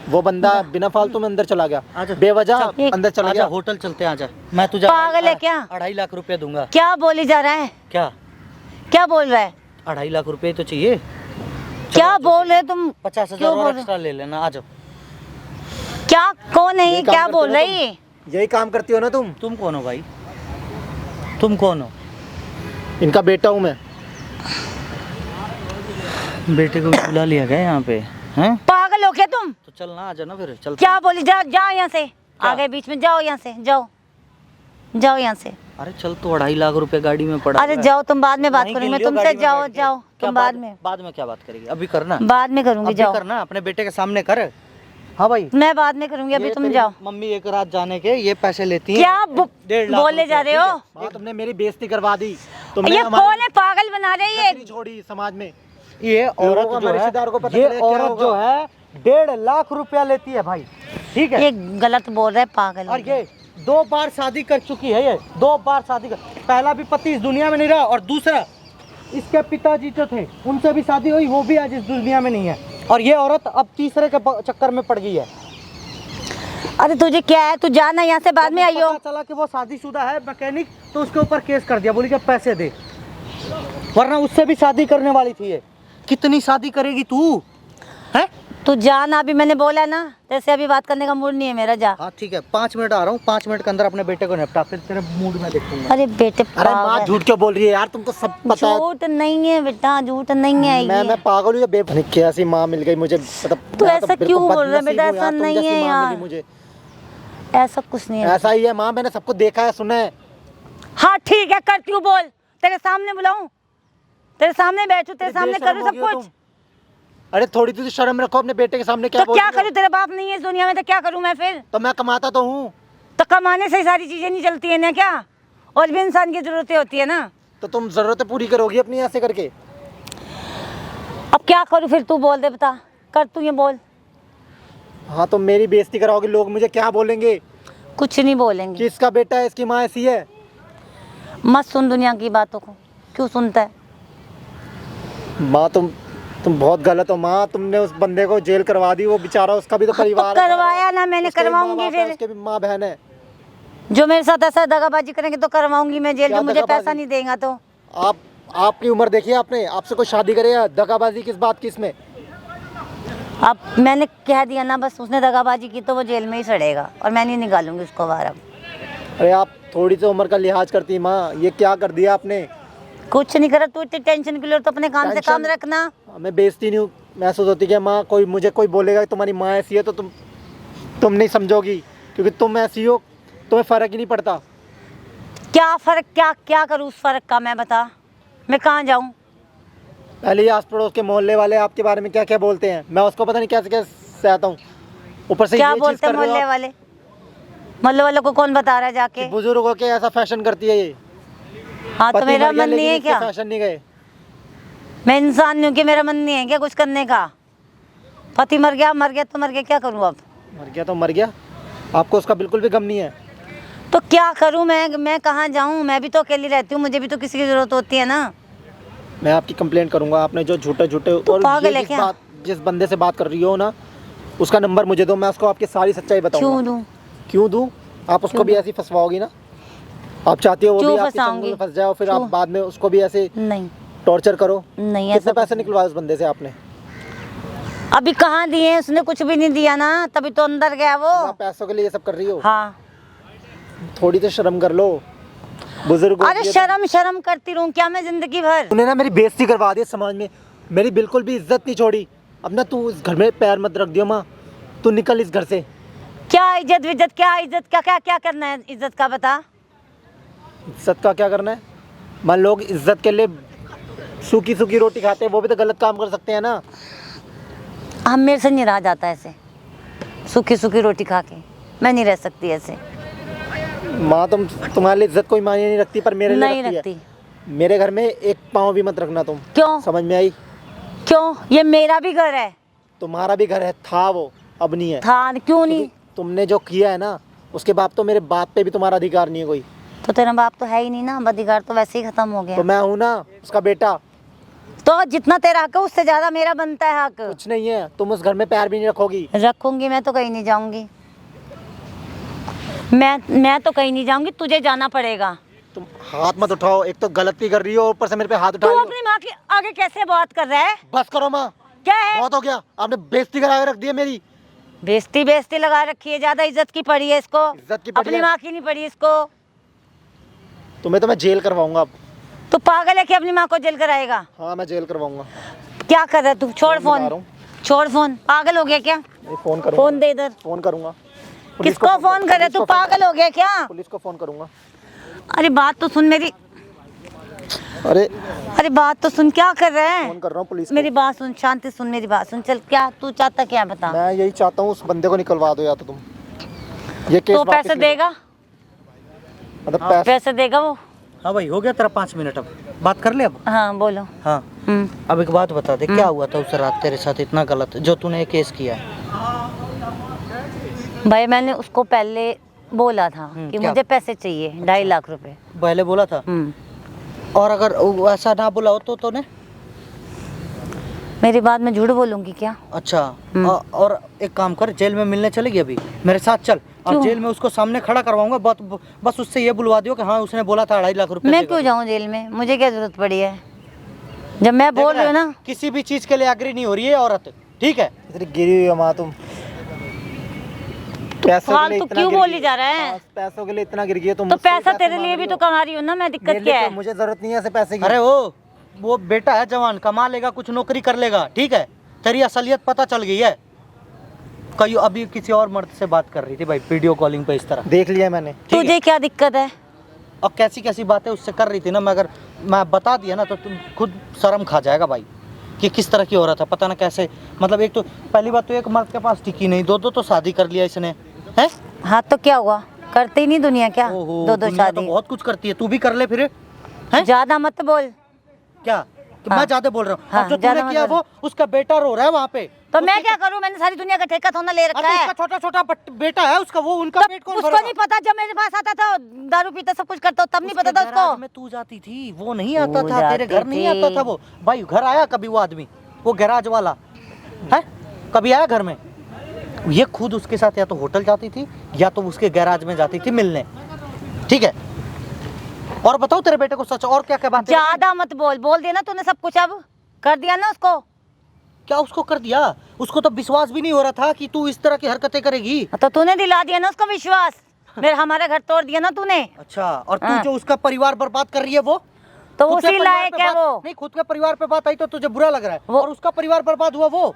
वो बंदा बिना फालतू में अंदर चला गया, आजा। बेवजह एक- अंदर चला आजा, गया। होटल चलते हैं, आजा। मैं तुझे पागल है क्या? 2.5 लाख रुपए दूंगा। क्या बोली जा रहा है? क्या क्या बोल रहा है? 2.5 लाख रुपए तो चाहिए। क्या बोल रहे हो तुम? 50,000 क्यों बोल और रहे? एक्स्ट्रा ले लेना, आ जाओ। क्या? कौन है ये? यही काम क्या करती बोल हो ना रही है? तुम? यही काम करती हो ना तुम? तुम कौन हो भाई? तुम कौन हो? इनका बेटा हूँ मैं। बेटे को भी बुला लिया गया यहाँ पे, हैं? पागल हो क्या तुम? तो चल ना, आजा ना फिर, चल। क्या बोली? जाओ यहाँ से, आ गए बीच में, जाओ यहाँ से, जाओ जाओ यहाँ से। अरे चल, तो 2.5 लाख रुपए गाड़ी में पड़ा अरे हुआ है। जाओ, तुम बाद में बात वहीं करूंगी गिन मैं लियो तुमसे। गाड़ी में जाओ बैठ के। जाओ, क्या तुम बाद में क्या बात करेगी? अभी करना, बाद में करूंगी, अभी जाओ। करना, अपने बेटे के सामने कर। हाँ भाई, मैं बाद में करूंगी, अभी ये तुम तेरी जाओ। मम्मी एक रात जाने के ये पैसे लेती हैं। क्या 1.5 लाख बोले जा रुपए, रहे ठीक हो? है? माँ तुमने मेरी बेइज्जती करवा दी। तुमने ये हमारी कौन है? पागल बना रही है नौकरी छोड़ी समाज में। ये लोगों औरत को, जो हमारे है, रिश्तेदारों को पता ये चले क्या औरत होगा? जो है 1.5 लाख रुपया लेती है भाई, ठीक है? ये गलत बोल रहा है, पागल और है। ये 2 बार शादी कर चुकी है ये, 2 बार शादी कर, पहला भी पति इस दुनिया में नहीं रहा, और दूसरा इसके पिताजी जो थे उनसे भी शादी हुई, वो भी आज इस दुनिया में नहीं है, और ये औरत अब तीसरे के चक्कर में पड़ गई है। अरे तुझे क्या है, तू जाना यहाँ से, बाद में आइयो। पता चला कि वो शादीशुदा है मैकेनिक, तो उसके ऊपर केस कर दिया, बोली कि पैसे दे, वरना उससे भी शादी करने वाली थी ये। कितनी शादी करेगी तू है? तू जाना, अभी मैंने बोला ना, तेरे अभी बात करने का मूड नहीं है मेरा, जा। हाँ ठीक है, 5 मिनट आ रहा हूँ, 5 मिनट के अंदर अपने बेटे को निपटा, फिर तेरे मूड में देखूंगा। अरे बेटे अरे माँ पागल। झूठ क्यों बोल रही है यार, तुमको सब पता है। झूठ नहीं है बेटा, झूठ नहीं है मैं ये। पागल हूँ या बेवकूफ? कैसी माँ मिल गई मुझे, मतलब तू मैं ऐसा बिल्कुल क्यों बोल रहा है बदनसीब बेटा, हूँ ऐसा यार, तुम नहीं जैसी है माँ यार। मिली मुझे। ऐसा कुछ नहीं है। ऐसा ही है माँ, मैंने सबको देखा है, सुना है। हाँ ठीक है, करती हूँ, बोल। तेरे सामने बुलाऊं, तेरे सामने बैठूं, तेरे सामने बेशरम करूँ हो सब गई हो कुछ? तुम। अरे थोड़ी तो शर्म रखो अपने बेटे के सामने, क्या तो बोल क्या रही हो? करूँ, तेरा बाप नहीं है इस दुनिया में, तो क्या करूँ मैं फिर? तो मैं कमाता तो हूँ। तो कमाने से ही सारी चीजें नहीं चलती है ना क्या? और भी इंसान की जरूरतें होती है ना। तो तुम जरूरतें पूरी करोगी अपनी ऐसे करके? अब क्या करूँ फिर, तू बोल दे, बता, कर तू ये बोल। हाँ तो मेरी बेइज्जती कराओगे, लोग मुझे क्या बोलेंगे कुछ नहीं बोलेंगे। कि इसका बेटा है, इसकी माँ ऐसी है। मत सुन दुनिया की बातों को, क्यों सुनता है? माँ तुम बहुत गलत हो माँ, तुमने उस बंदे को जेल करवा दी, वो बेचारा, उसका भी तो हाँ, परिवार तो है, करवाया ना मैंने, उसके भी माँ करवाऊंगी बाप है, फिर। उसके भी माँ बहन है। जो मेरे साथ ऐसा दगाबाजी करेंगे तो करवाऊंगी मैं जेल, क्या जो मुझे पैसा दगाबाजी? नहीं देगा तो। आपकी उम्र देखी है आपने? आपसे कोई शादी करेगा? दगाबाजी किस बात की इसमें? अब मैंने कह दिया ना, बस उसने दगाबाजी की तो वो जेल में ही सड़ेगा, और मैं नहीं निकालूंगी उसको बाहर अब। अरे आप थोड़ी सी उम्र का लिहाज करती माँ, ये क्या कर दिया आपने? कुछ नहीं करा, तू इतनी टेंशन के लिए तो अपने काम से काम टेंशन? रखना। मैं बेइज्जती नहीं हूँ महसूस होती कि माँ, कोई मुझे कोई बोलेगा कि तुम्हारी माँ ऐसी है तो तुम नहीं समझोगी, क्योंकि तुम ऐसी हो, तुम्हें फ़र्क ही नहीं पड़ता। क्या फर्क, क्या क्या करूँ उस फर्क का, मैं बता, मैं कहाँ जाऊँ? पहले ही आस पड़ोस के मोहल्ले वाले आपके बारे में क्या क्या बोलते हैं, मैं उसको पता नहीं कैसे कैसे सहता हूँ। ऊपर से क्या ये चीज़ बोलते हैं कर रहे हो मोहल्ले आप वाले? मोहल्ले वालों को कौन बता रहा है जाके? कि बुजुर्ग हो के ऐसा फैशन करती है ये। हाँ तो पति मेरा मर गया मन नहीं लेकिन है इसके क्या? फैशन नहीं गए। मैं इंसान नहीं हूँ कि मेरा मन नहीं है क्या कुछ करने का? पति मर गया तो मर गया, क्या करूँ अब? मर गया तो मर गया, आपको उसका बिल्कुल भी गम नहीं है। तो क्या करूँ मैं कहाँ जाऊँ? मैं भी तो अकेली रहती हूँ, मुझे भी तो किसी की जरूरत होती है ना। मैं आपकी कंप्लेंट करूंगा, आपने जो झूठे तू और पागल है जिस क्या? जिस बंदे से बात कर रही हो ना, उसका नंबर मुझे दो, मैं उसको आपकी सारी सच्चाई बताऊंगा। क्यों दूँ? क्यों दूं? आप उसको भी ऐसी फंसवाओगी ना? आप चाहती हो वो क्यों भी आपके चंगुल फंसाऊंगी? में फंस जाओ, फिर आप क्यों? बाद में उसको भी ऐसे नहीं टॉर्चर करो? नहीं, कितने ऐसा पैसे निकलवाए उस बंदे से आपने? अभी कहाँ दिए? उसने कुछ भी नहीं दिया ना, तभी तो अंदर गया वो। आप पैसों के लिए ये सब कर रही हो? हाँ। थोड़ी तो शर्म कर लो, बुजुर्ग हो अरे गए। शर्म करती रहूं क्या मैं जिंदगी भर? तूने ना मेरी बेइज्जती करवा दी समाज में, मेरी बिल्कुल भी इज्जत नहीं छोड़ी। अब ना तू इस घर में पैर मत रख दियो माँ, तू निकल इस घर से। क्या इज्जत क्या करना है इज्जत का, बता। इज्जत का क्या करना है? मान लोग इज्जत के लिए सूखी सूखी रोटी खाते हैं, वो भी तो गलत काम कर सकते हैं ना। हम, मेरे से नहीं रहा जाता ऐसे सूखी सूखी रोटी खा के, मैं नहीं रह सकती ऐसे। माँ तुम्हारे लिए इज्जत कोई मायने नहीं रखती, पर मेरे लिए नहीं रखती रखती। है। मेरे घर में एक पाँव भी मत रखना तुम। क्यों? समझ में आई? क्यों? ये मेरा भी घर है। तुम्हारा भी घर है, था वो, अब नहीं है। था क्यों नहीं? क्योंकि तुमने जो किया है ना, उसके बाद तो मेरे बाप पे भी तुम्हारा अधिकार नहीं है कोई। तो तेरा बाप तो है ही नहीं ना, अब अधिकार तो वैसे ही खत्म हो गया। तो मैं हूँ ना उसका बेटा। तो जितना तेरा हक है उससे ज्यादा मेरा बनता है हक। कुछ नहीं है, तुम उस घर में पैर भी नहीं रखोगी। रखूंगी, मैं तो कहीं नहीं जाऊंगी। मैं तो कहीं नहीं जाऊंगी, तुझे जाना पड़ेगा। तुम हाथ मत उठाओ, एक तो गलती कर रही हो, ऊपर से मेरे पे हाथ उठा तू रही हो। अपनी माँ के आगे कैसे बात कर रहा है? बस करो माँ, क्या है? बहुत हो गया, आपने बेइज्जती करा के रख दी है मेरी। बेइज्जती लगा रखी है, ज्यादा इज्जत की पड़ी है इसको। इज्जत की पड़ी अपनी है? माँ की नहीं पड़ी इसको। तुम्हें तो मैं जेल करवाऊंगा अब। तू पागल है कि अपनी माँ को जेल कराएगा? हाँ मैं जेल करवाऊंगा। क्या कर रहा है तू? छोड़ फोन मिला रहा फोन, हूँ। छोड़ फोन। पागल हो गया क्या? नहीं, फोन करूंगा। फोन दे इधर। फोन करूंगा। पुलिस किसको फोन कर रहा है तू? पागल हो गया क्या? पुलिस को फोन करूंगा। अरे बात तो सुन मेरी। अरे बात तो सुन, क्या कर रहा है? फोन कर रहा हूँ पुलिस को। मेरी बात सुन, शांति सुन मेरी बात सुन। चल, क्या तू चाहता, क्या बता। मैं यही चाहता हूँ, उस बंदे को निकलवा दो या तो तुम ये केस तो वापस पैसे ले लो। देगा? मतलब पैसे पैसे देगा वो? हाँ भाई, हो गया तेरा 5 मिनट, अब बात कर ले अब। हाँ बोलो। हाँ, अब एक बात बता दे, क्या हुआ था उस रात तेरे साथ इतना गलत जो तूने ये केस किया है? भाई मैंने उसको पहले बोला था कि क्या? मुझे पैसे चाहिए 2.5 लाख रुपए। पहले बोला था। और अगर वो ऐसा ना बोला हो तो ने? मेरी बात में झूठ बोलूंगी क्या? अच्छा। और एक काम कर, जेल में मिलने चलेगी अभी मेरे साथ, चल। और क्यों? जेल में उसको सामने खड़ा करवाऊंगा, बस उससे ये बुलवा दियो कि हाँ उसने बोला था 2.5 लाख रुपए मैं देगा। क्यों जाऊं जेल में? मुझे क्या जरूरत पड़ी है? जब मैं बोल रही हूँ ना, किसी भी चीज के लिए एग्री नहीं हो रही है औरत, ठीक है? इतनी गिरी हुई हो माँ तुम, पैसों के लिए फालतू इतना क्यों गिर बोली गई। जा रहा है? पैसों के लिए इतना गिर गई है तुम। तो मुझसे पैसा पैसे तेरे मांग लिए रही भी हो। तो कमा रही हूँ ना मैं, मेरे दिक्कत लिए क्या तो है? मुझे जरूरत नहीं है ऐसे पैसे की। अरे वो बेटा है जवान, कमा लेगा, कुछ नौकरी कर लेगा, ठीक है? तेरी असलियत पता चल गई है। कहीं अभी किसी और मर्द से बात कर रही थी भाई, वीडियो कॉलिंग पे इस तरह, देख लिया मैंने। ठीक है? तुझे क्या दिक्कत है? और कैसी कैसी बातें उससे कर रही थी ना, मैं बता दिया ना तो तुम खुद शर्म खा जाएगा भाई कि किस तरह की औरत है। पता ना कैसे, मतलब एक तो पहली बात तो एक मर्द के पास टिकी नहीं, दो तो शादी कर लिया इसने, है? हाँ तो क्या हुआ, करती नहीं दुनिया क्या? ओहो, 2 दुनिया तो शादी। बहुत कुछ करती है, तू भी कर ले फिर, हैं? ज्यादा मत बोल। क्या कि हाँ। मैं ज्यादा बोल रहा हूँ? हाँ, और जो ज्यादा तूने मत किया बोल। वो उसका बेटा रो रहा है वहाँ पे, तो मैं क्या करूँ? मैंने सारी दुनिया का ठेका थोड़ा ले रखा अरे है। उसका छोटा छोटा बेटा है उसका, वो उनका पेट कौन उसको भरेगा? नहीं पता, जब मेरे पास आता था दारू पीता सब कुछ करता तब नहीं पता था उसके गैराज उसको। में तू जाती थी, वो नहीं आता वो था तेरे जाती घर, नहीं थी। आता था वो भाई। घर आया कभी वो आदमी, वो गैराज वाला है, कभी आया घर में? ये खुद उसके साथ या तो होटल जाती थी या तो उसके गैराज में जाती थी मिलने, ठीक है? और बताओ तेरे बेटे को सच, और क्या क्या बात है? ज्यादा मत बोल दिया ना तूने सब कुछ, अब कर दिया ना उसको। क्या उसको कर दिया? उसको तो विश्वास भी नहीं हो रहा था कि तू इस तरह की हरकतें करेगी। तो तूने दिला दिया ना उसको विश्वास, मेरे हमारा घर तोड़ दिया ना तूने। अच्छा, और तू हाँ। जो उसका परिवार बर्बाद कर रही है वो तो खुद के उसी परिवार लायक पे है बात- वो। नहीं, खुद के परिवार पे बात आई तो तुझे बुरा लग रहा है, वो- और उसका परिवार बर्बाद हुआ वो।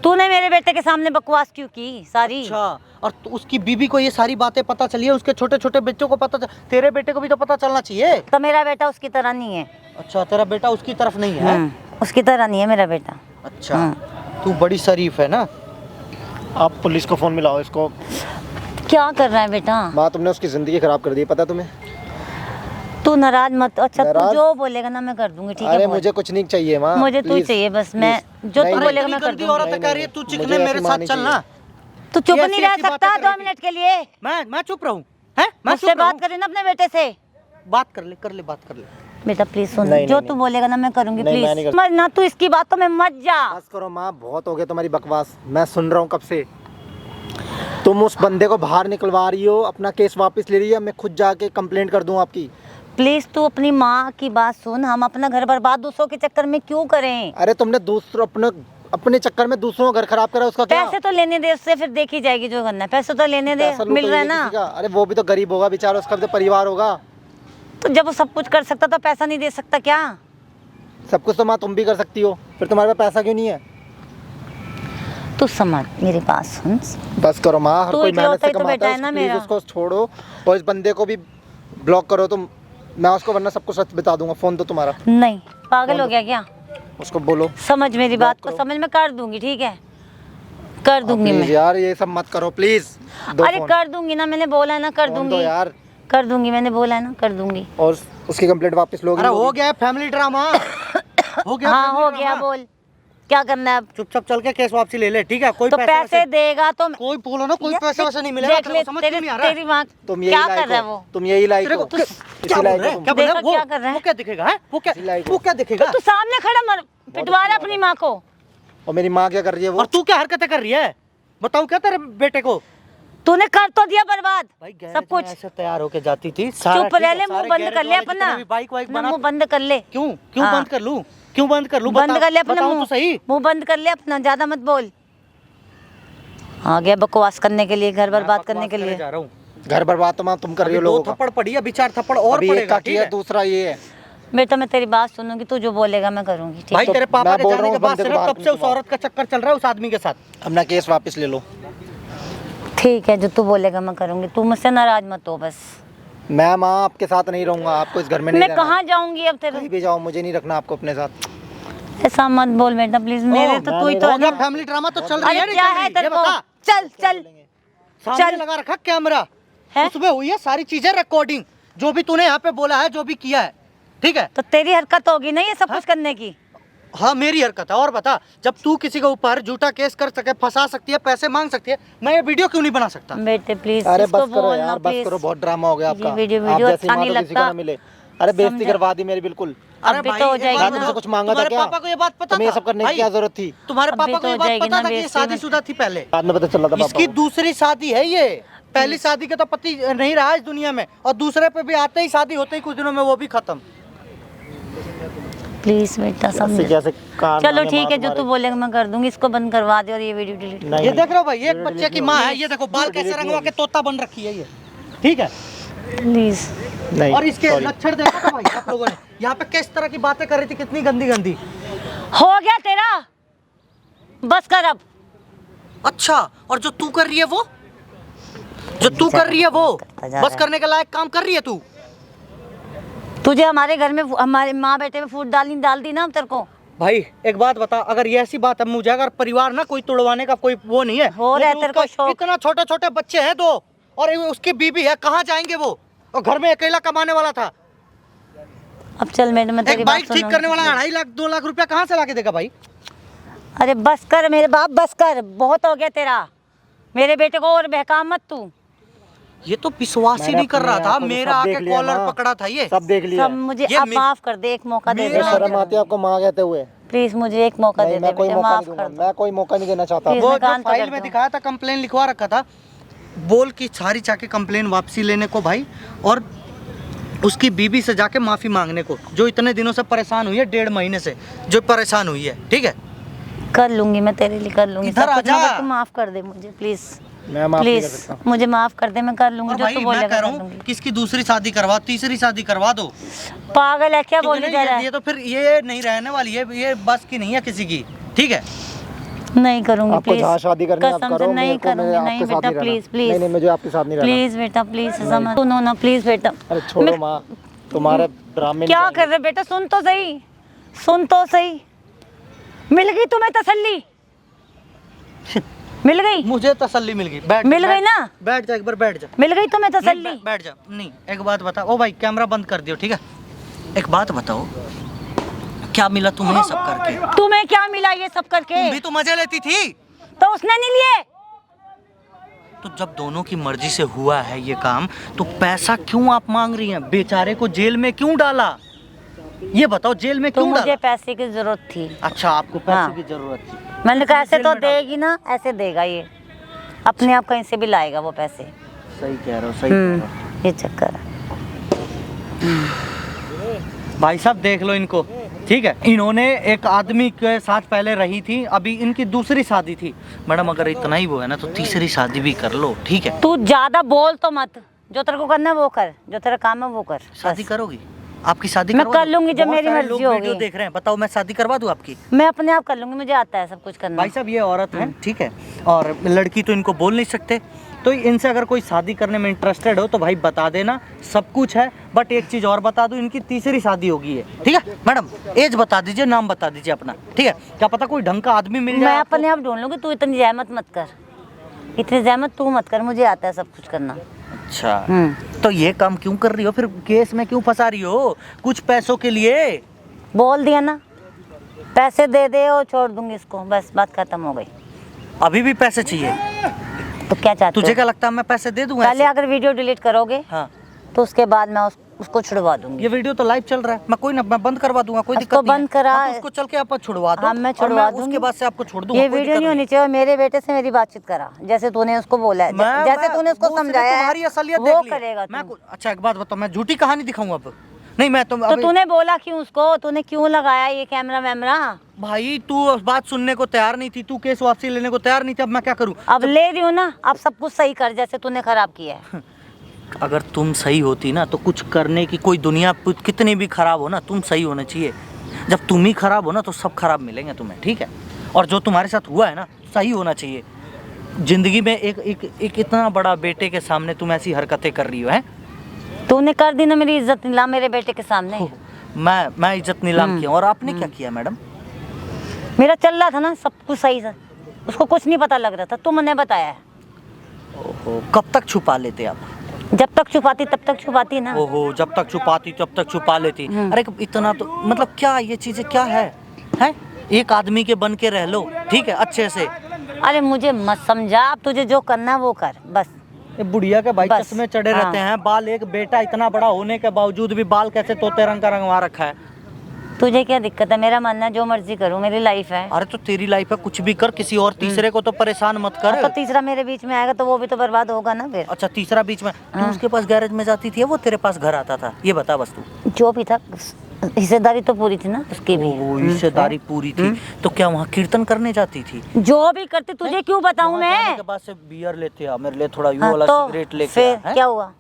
तूने मेरे बेटे के सामने बकवास क्यों की सारी? अच्छा, और उसकी बीबी को ये सारी बातें पता चली है, उसके छोटे छोटे बच्चों को पता तेरे बेटे को भी तो पता चलना चाहिए। तो मेरा बेटा उसकी तरह नहीं है। अच्छा, तेरा बेटा उसकी तरफ नहीं है? उसकी तरह नहीं है मेरा बेटा। अच्छा, तू बड़ी शरीफ है ना। आप पुलिस को फोन मिलाओ इसको। क्या कर रहा है बेटा? माँ तुमने उसकी जिंदगी खराब कर दी, पता तुम्हें? तू नाराज मत। अच्छा तू नाराज? जो बोलेगा ना मैं कर दूंगी, ठीक है? अरे बोल। मुझे कुछ नहीं चाहिए माँ, मुझे तू please, चाहिए बस। मैं please। जो नहीं, तू नहीं, बोलेगा मैं इतनी कर गंदी दूंगी। औरत कह रही है तू चिकने मुझे मेरे ऐसी साथ माँ चलना। तू चुप ये नहीं ऐसी रह ऐसी बातें सकता कर 2 रही थी। मिनट के लिए? मैं चुप रहूं? हैं? मैं मुझसे चुप बात रहूं? करे ना अपने बेटे से। बात कर ले, बात कर ले। बेटा प्लीज सुन, नहीं, जो नहीं, तू बोलेगा ना मैं करूंगी, नहीं, मैं नहीं प्लीज कर- मत ना, तू इसकी बातों में मत जा। बस करो माँ, बहुत हो गया तुम्हारी बकवास, मैं सुन रहा हूँ कब से। तुम उस बंदे को बाहर निकलवा रही हो, अपना केस वापस ले रही है, मैं खुद जाके कंप्लेंट कर दूँ आपकी। प्लीज तू अपनी माँ की बात सुन। हम अपना घर बर्बाद दूसरों के चक्कर में क्यों करें? अरे तुमने दूसरों अपने चक्कर में दूसरों का घर खराब करा, उसका क्या? पैसे तो लेने दे उससे, फिर देखी जाएगी जो करना है। पैसे तो लेने दे, पैसा लूटो मिल रहा है ये ना। किसी का? अरे वो भी तो गरीब होगा बेचारा, उसका भी तो परिवार होगा। तो जब वो सब कुछ कर सकता तो पैसा नहीं दे सकता क्या? सब कुछ तो माँ तुम भी कर सकती हो, फिर तुम्हारे पास पैसा क्यों नहीं है? तू समझ मेरी बात सुन। बस करो माँ, हर तू कोई इकलौता मेहनत से ही तो कमाता बेटा है, है ना प्लीज मेरा। उसको छोड़ो और इस बंदे को भी ब्लॉक करो तुम। मैं उसको वरना सबको सच बता दूंगा। फोन दो तुम्हारा, नहीं, पागल हो गया क्या? उसको बोलो। समझ मेरी ब्लॉक बात को, करो। समझ में कर दूंगी, ठीक है? कर दूंगी प्लीज मैं। यार ये सब मत करो प्लीज। दो अरे फोन। कर दूंगी ना, मैंने बोला है ना कर फोन दो दूंगी। यार, कर दूंगी, मैंने बोला है ना कर दूंगी। और उसकी कंप्लेंट वापस लोगे? अरे हो गया फैमिली ड्रामा। हो गया हाँ family हो गया, drama। बोल क्या करना है अब? चुपचाप चल के केस वापसी ले ले, ठीक है? कोई तो पैसे देगा तो कोई बोलो ना, कोई पैसे वैसे नहीं मिलेगा। देख ले, तेरे को समझ क्यों तेरे नहीं आ रहा है? तेरी माँ तुम यही क्या कर लायक रहा है हो, वो? तुम यही लायक तेरे हो। को क्या इसी बोल लायक रहे हो हैं? तुम। क्या बोल रहे हैं? देखो क्या कर रहा है? वो क्या दिखेगा? है वो क्या, इसी लायक वो हो। क्या दिखेगा? तू सामने खड़ा मर पिटवा रहा अपनी माँ को। और मेरी माँ क्या कर रही है वो? और तू क्या हरकतें कर रही है? बताऊं क्या तेरे बेटे को? तूने कर तो दिया बर्बाद भाई सब कुछ। ऐसे तैयार होके जाती थी। चुप रह ले, मुंह बंद कर ले अपना। बाइक वाइक अपना बना, मुंह बंद कर ले। क्यों क्यों हाँ। बंद कर लूं? क्यों बंद कर लूं? बंद कर ले अपना बताऊं मुंह। तो सही। मुंह बंद कर ले अपना, ज्यादा मत बोल। आ गया बकवास करने के लिए, घर बर्बाद करने के लिए। जा रहा हूं। घर बर्बाद तो माँ तुम कर रही हो अभी दो लोगों का। थप्पड़ पड़ी है, अभी 4 थप्पड़ और अभी एक पड़ेगा, का ठीक किया, है? दूसरा ये है। बेटा मैं तेरी बात सुनूंगी, तू जो बोलेगा मैं करूंगी, ठीक भाई है? तेरे पापा मैं के बोल रहा जाने हूँ के बाद बंदे को से ना बाहर तब से उस निकलवाओ। औरत का चक्कर चल रहा है उस आदमी के साथ। अपना केस वापस ले लो। ठीक है, जो तू बोलेगा मैं करूंगी। तू मुझसे नाराज मत हो बस। मैं माँ आपके साथ नहीं रहूंगा, आपको इस घर में नहीं मैं रहना। कहाँ जाऊंगी अब तेरे? कहीं भी जाओ, मुझे नहीं रखना आपको अपने साथ। ऐसा मत बोल बेटा प्लीज, मेरे तो तू ही तो हो है गया ना। फैमिली ड्रामा तो चल रही है, अरे नहीं क्या चल है रही? तेरे ये को? बता। चल चल सामने चल। लगा रखा कैमरा है? उसमें हुई है सारी चीजें रिकॉर्डिंग, जो भी तूने यहाँ पे बोला है, जो भी किया है, ठीक है? तो तेरी हरकत होगी ना ये सब कुछ करने की। हाँ मेरी हरकत है। और बता, जब तू किसी के ऊपर झूठा केस कर सके, फंसा सकती है, पैसे मांग सकती है, मैं ये वीडियो क्यों नहीं बना सकता? बेटे प्लीज अरे इसको बस करो बोलना यार, बस प्लीज। करो, बहुत ड्रामा हो गया ये आपका। वीडियो आप जैसी अच्छा माँ नहीं तो किसी को लगता। ना मिले। अरे बेइज्जती समझा। करवा दी मेरी बिल्कुल। अब भी तो हो एक जाएगी बात ना। बताओ, तुमसे कुछ मांगा था तुम्हारे क्या? पापा को ये बात पता तुम्हें ये था? सब करने की भाई, क्या जरूरत थी? तुम्हारे अब भी पापा को तो ये हो बात जाएगी पता ना था कि ये बेइज्जती शादीशुदा थी पहले? बाद में पता चला था इसकी पापा को। दूसरी शादी है ये। पहली शादी का तो पति नहीं रहा इस दुनिया में, और दूसरे पे भी आते ही शादी होते ही कुछ दिनों में वो भी खत्म। प्लीज बेटा कैसे समझ। कैसे कान चलो नाने ठीक माँ है, जो तू तुम्हारे। बोलेगा मैं कर दूंगी। इसको बंद करवा दे और ये वीडियो डिलीट कर। नहीं, ये नहीं। देख रहे हो भाई, एक वीडियो बच्चे डिलीट की नहीं माँ होगी। है, ये देखो बाल वीडियो कैसे डिलीट रंगवा नहीं के तोता बन रखी है ये, ठीक है? प्लीज नहीं, और इसके sorry। लक्षण देखो ना भाई आप लोगों ने, यहाँ पे किस तरह की बातें कर रही थी, कितनी गंदी गंदी। हो गया तेरा, बस कर अब। अच्छा, और जो तू कर रही है वो, जो तू कर रही है वो बस करने के लायक काम कर रही है तू? तुझे हमारे घर में हमारे माँ बेटे में फूट डाल दी ना अब तेरे को। भाई एक बात बता, अगर ये ऐसी बात है, मुझे अगर परिवार ना कोई तोड़वाने का कोई वो नहीं है, हो रहा है लेकिन तेरे को उसका शौक। इतना छोटे छोटे बच्चे हैं दो, और उसकी बीबी है, कहाँ जाएंगे वो? और घर में अकेला कमाने वाला था। अब चल मैडम मैं तेरी एक बात बाइक ठीक सुनो। करने वाला 2.5 लाख 2 लाख रुपया कहाँ से ला के देगा भाई? अरे बस कर मेरे बाप, बस कर, बहुत हो गया तेरा। मेरे बेटे को और बहका मत तू। ये तो विश्वास ही मैंने नहीं कर रहा अपनी था, आंखों से मेरा सब आके देख लिया कॉलर ना। पकड़ा था ये। सब देख लिया। सब मुझे ये अब मे- माफ कर दे, एक मौका दे दे। मेरा- शर्म आती है आपको माँ कहते हुए? प्लीज मुझे एक मौका दे नहीं, दे मैं कोई बेटे, मौका माफ नहीं कर दूंगा। दो। मैं कोई मौका नहीं देना चाहता। प्लीज। वो मैं जो कान फाइल पकड़ में दूं। दिखाया था, कंप्लेन लिखवा रखा था, बोल की सारी चाके कंप्लेन वापसी लेने को भाई, और उसकी बीबी से जाके माफी मांगने को, जो इतने दिनों से परेशान हुई है, 1.5 महीने से जो परेशान हुई है, ठीक है? कर लूंगी मैं तेरे लिए, कर लूंगी इधर सब कुछ, आजा। मगर तू माफ कर दे मुझे प्लीज। मैं माफ नहीं कर प्लीज सकता। मुझे माफ कर दे, मैं कर लूंगी और जो भाई तू मैं बोलेगा कह कर रहा हूँ लूंगी। कि इसकी दूसरी शादी करवा, तीसरी शादी करवा दो। पागल है क्या क्योंकि बोली नहीं, जा रहा ये है? तो फिर ये नहीं रहने वाली है, ये बस की नहीं है किसी की, ठीक है? नहीं करूंगी आपको प्लीज, जहाँ शादी करनी है आप कसम से करो। नहीं मेरे को मेरे करूंगी। नहीं आपके साथ बेटा नहीं प्लीज रहना। प्लीज नहीं नहीं, मुझे आपके साथ नहीं रहना। प्लीज बेटा प्लीज समझ सुनो ना प्लीज बेटा। अरे छोड़ो माँ, तुम्हारे ड्रामे क्या नहीं कर रहे बेटा? सुन तो सही, सुन तो सही। मिल गई तुम्हें तसल्ली? मिल गई? मुझे तसल्ली मिल गई। बैठ, मिल गई बैठ, ना? बैठ जा, एक बार बैठ जा। मिल गई तुम्हें नहीं, तसल्ली? बैठ जा। नहीं, एक बात बता, ओ भाई कैमरा बंद कर दियो, ठीक है? एक बात बताओ, क्या मिला तुम्हें सब करके? तुम्हें क्या मिला ये सब करके? तुम भी तो मजे लेती थी। तो उसने नहीं लिए? तो जब दोनों की मर्जी से हुआ है ये काम, तो पैसा क्यों आप मांग रही हैं? बेचारे को जेल में क्यों डाला? ये बताओ, जेल में तो क्यों मुझे डाला? पैसे की जरूरत थी। अच्छा, आपको पैसे हाँ। की जरूरत थी। मैंने कहा ऐसे जेल तो में डाल- देगी ना, ऐसे देगा ये, अपने आप कहीं से भी लाएगा वो पैसे। सही कह रहे हो, सही कह रहे हो। ये चक्कर है। भाई साहब देख लो इनको, ठीक है? इन्होंने एक आदमी के साथ पहले रही थी, अभी इनकी दूसरी शादी थी। मैडम अगर इतना ही वो है ना, तो तीसरी शादी भी कर लो, ठीक है? तू ज्यादा बोल तो मत, जो तेरे को करना है वो कर, जो तेरा काम है वो कर। शादी बस। करोगी? आपकी शादी मैं करवा कर दूं? लूंगी जब बहुत मेरी सारे मर्जी लोग होगी। वीडियो देख रहे हैं, बताओ मैं शादी करवा दूं आपकी? मैं अपने आप कर लूंगी, मुझे आता है सब कुछ करना। भाई साहब ये औरत है, ठीक है, और लड़की तो इनको बोल नहीं सकते, तो इनसे अगर कोई शादी करने में इंटरेस्टेड हो तो भाई बता देना, सब कुछ है। बट एक चीज़ और बता दूं, इनकी तीसरी शादी होगी है, ठीक है? मैडम एज बता दीजिए, नाम बता दीजिए अपना, ठीक है? क्या पता कोई ढंग का आदमी मिल मैं जाए आपको। अपने आप ढूंढ लूंगी, तू इतनी जहमत मत कर, इतनी जहमत तू मत कर, मुझे आता है सब कुछ करना। अच्छा, तो ये काम क्यों कर रही हो फिर? केस में क्यों फंसा रही हो? कुछ पैसों के लिए? बोल दिया ना, पैसे दे दे और छोड़ दूंगी इसको, बस बात खत्म हो गई। अभी भी पैसे चाहिए? तो क्या चाहते तुझे हो? क्या लगता है मैं पैसे दे दूंगा पहले ऐसे? अगर वीडियो डिलीट करोगे हाँ, तो उसके बाद मैं उसको छुड़वा दूंगी। ये वीडियो तो लाइव चल रहा है, मैं कोई ना, मैं बंद करवा दूंगा, कोई उसको दिक्कत नहीं है। बंद करा- हाँ, तो उसको चल के आप छुड़वा दो। हाँ मैं और छुड़वा दूंगी, उसके बाद से आपको छोड़ दूंगा, ये कोई वीडियो दिक्कत नहीं होनी चाहिए। मेरे बेटे से मेरी बातचीत करा, जैसे तूने उसको बोला है, जैसे तूने उसको वो सिर्फ समझाया तुम्हारी है असलियत वो देख ली है। करेगा मैं तू। अच्छा एक बात बताओ, मैं झूठी कहानी दिखाऊं अब? नहीं मैं तो अभी- तूने बोला क्यों उसको? तूने क्यों लगाया ये कैमरा वैमरा? भाई तू उस बात सुनने को तैयार नहीं थी, तू केस वापसी लेने को तैयार नहीं थी, अब मैं क्या करूं? अब ले रही हूँ ना, अब सब कुछ सही कर जैसे तूने खराब किया है। अगर तुम सही होती ना, तो कुछ करने की कोई दुनिया कितनी भी खराब हो ना, तुम सही होना चाहिए। जब तुम ही खराब हो ना, तो सब खराब मिलेंगे तुम्हें, ठीक है? और जो तुम्हारे साथ हुआ है ना, सही होना चाहिए। जिंदगी में एक इतना बड़ा बेटे के सामने तुम ऐसी हरकतें कर रही हो, हैं? तूने कर दी ना मेरी इज्जत नीलाम मेरे बेटे के सामने। मैं इज्जत नीलाम किया, और आपने क्या किया मैडम? मेरा चल रहा था ना सब कुछ सही से, उसको कुछ नहीं पता लग रहा था, तुमने बताया है। ओहो, कब तक छुपा लेते आप? जब तक छुपाती तब तक छुपाती ना। ओहो, जब तक छुपाती तब तक छुपा लेती। अरे इतना तो मतलब क्या ये चीजें क्या है? हैं? एक आदमी के बन के रह लो, ठीक है, अच्छे से। अरे मुझे मत समझा, अब तुझे जो करना है वो कर बस। ये बुढ़िया के भाई बस, चश्मे चढ़े हाँ। रहते हैं, बाल, एक बेटा इतना बड़ा होने के बावजूद भी बाल कैसे तोते रंग का रंगवा रखा है। तुझे क्या दिक्कत है? मेरा मानना है जो मर्जी करूँ, मेरी लाइफ है। अरे तो तेरी लाइफ है, कुछ भी कर, किसी और तीसरे को तो परेशान मत कर। तो तीसरा मेरे बीच में आएगा तो वो भी तो बर्बाद होगा ना फिर। अच्छा, तीसरा बीच में। तू उसके पास गैरेज में जाती थी, वो तेरे पास घर आता था, ये बता बस तू। जो भी था, हिस्सेदारी तो पूरी थी ना उसकी भी। हिस्सेदारी पूरी थी, तो क्या वहाँ कीर्तन करने जाती थी? जो भी करती, तुझे क्यों बताऊं वहाँ जाने मैं? के बाद से बियर लेते आ, मेरे लिए थोड़ा यू हाँ, वाला तो सिगरेट लेके फिर आ, हैं? क्या हुआ?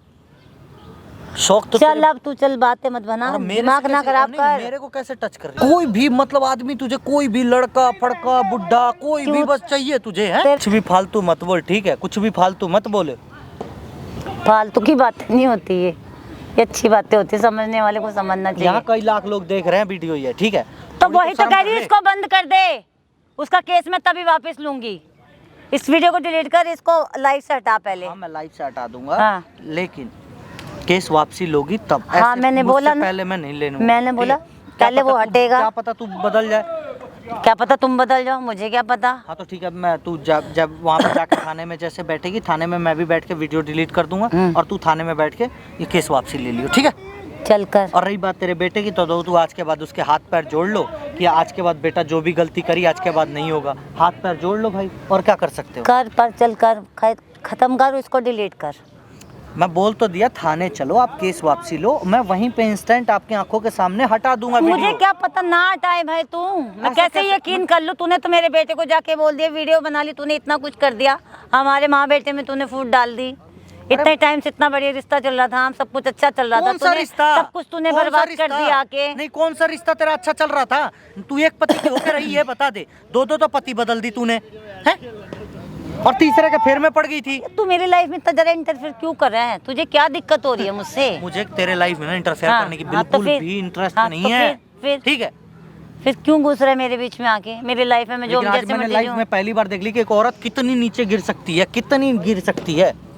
शौक तो चल तेरे- अब तू चल, बातें मत बना, अरे मेरे दिमाग से ना कैसे- खराब नहीं, कर। मेरे को कैसे टच कर रही है? कोई भी मतलब आदमी तुझे, कोई भी लड़का फड़का बुड्ढा, कोई भी क्यों? बस चाहिए तुझे, है? तेरे- कुछ भी फालतू मत बोल, ठीक है? कुछ भी फालतू मत बोले। फालतू की बातें नहीं होती ये अच्छी बातें होती है, समझने वाले को समझना चाहिए। यहाँ कई लाख लोग देख रहे हैं वीडियो, ये ठीक है? तो अभी वही तो शाम कह कर रही हूँ, ले। इसको बंद कर दे। उसका केस मैं तभी वापस लूंगी। इस वीडियो को डिलीट कर, इसको लाइव से हटा पहले। हाँ, मैं लाइव से हटा दूंगा, हाँ। लेकिन केस वापसी लोगी तब। हाँ, ऐसे मैंने मुझसे बोला ना। पहले मैं नहीं लेने मैंने बोला, पहले वो हटेगा। क्या पता तू बदल जाए। क्या पता तुम बदल जाओ, मुझे क्या पता। हाँ तो ठीक है, मैं तू जब वहाँ पे जाके थाने में जैसे बैठेगी, थाने में मैं भी बैठ के वीडियो डिलीट कर दूंगा, और तू थाने में बैठ के ये केस वापसी ले लियो, ठीक है? चल कर। और रही बात तेरे बेटे की, तो दो तू आज के बाद उसके हाथ पैर जोड़ लो कि आज के बाद बेटा जो भी गलती करी आज के बाद नहीं होगा। हाथ पैर जोड़ लो भाई, और क्या कर सकते हो? कर पर चल कर, खत्म कर, इसको डिलीट कर। मैं बोल तो दिया, थाने चलो, आप केस वापसी लो, मैं वहीं पे इंस्टेंट आपकी आंखों के सामने हटा दूंगा मुझे वीडियो। क्या पता ना हटाए भाई तू, मैं ऐसा कैसे कैसे? यकीन कर लूं? तूने तो मेरे बेटे को जाके बोल दिया, वीडियो बना ली, तूने इतना कुछ कर दिया, हमारे माँ बेटे में तूने फूट डाल दी। इतने टाइम से इतना बढ़िया रिश्ता चल रहा था, हम सब कुछ अच्छा चल रहा था, कौन सा तूने रिश्ता? सब कुछ तूने कौन सा बर्बाद कर रिश्ता? दिया आके। नहीं, कौन सा रिश्ता तेरा अच्छा चल रहा था? तू एक पति की होकर रही है, बता दे। दो तो पति बदल दी तूने, हैं? और तीसरे के फेर में पड़ गई थी। तू मेरी लाइफ में इतना जरा इंटरफेयर क्यों कर रहा है? तुझे क्या दिक्कत हो रही है मुझसे? मुझे तेरे लाइफ में ना इंटरफेयर हाँ, करने की हाँ, तो बिल्कुल फिर- भी इंटरेस्ट हाँ, नहीं तो है, फिर- ठीक है? फिर क्यों घुस रहा है मेरे बीच में आके? मेरी लाइफ में मैं जो लेकिन आज जैसे मैंने मर्जी लाइफ हूँ। में पहली बार देख ली कि एक औरत कितनी नीचे गिर सकती है, कितनी गिर सकती है।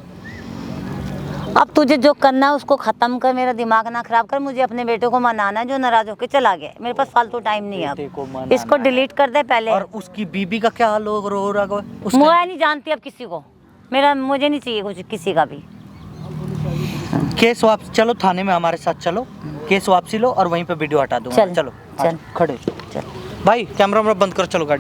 अब तुझे जो करना है उसको खत्म कर, मेरा दिमाग ना खराब कर। मुझे अपने बेटे को मनाना है जो नाराज होकर चला गया। मेरे पास फालतू टाइम नहीं है बेटे को अब। मनाना इसको डिलीट कर दे पहले। और उसकी बीबी का क्या हाल हो रहा है? मैं नहीं जानती अब किसी को, मुझे नहीं चाहिए कुछ किसी का भी। केस वापस, चलो थाने में हमारे साथ चलो, केस वापसी लो और वहीं पे वीडियो हटा दूंगा। चल, चलो चल। खड़े चल। भाई, कैमरा बंद कर, चलो गाड़ी।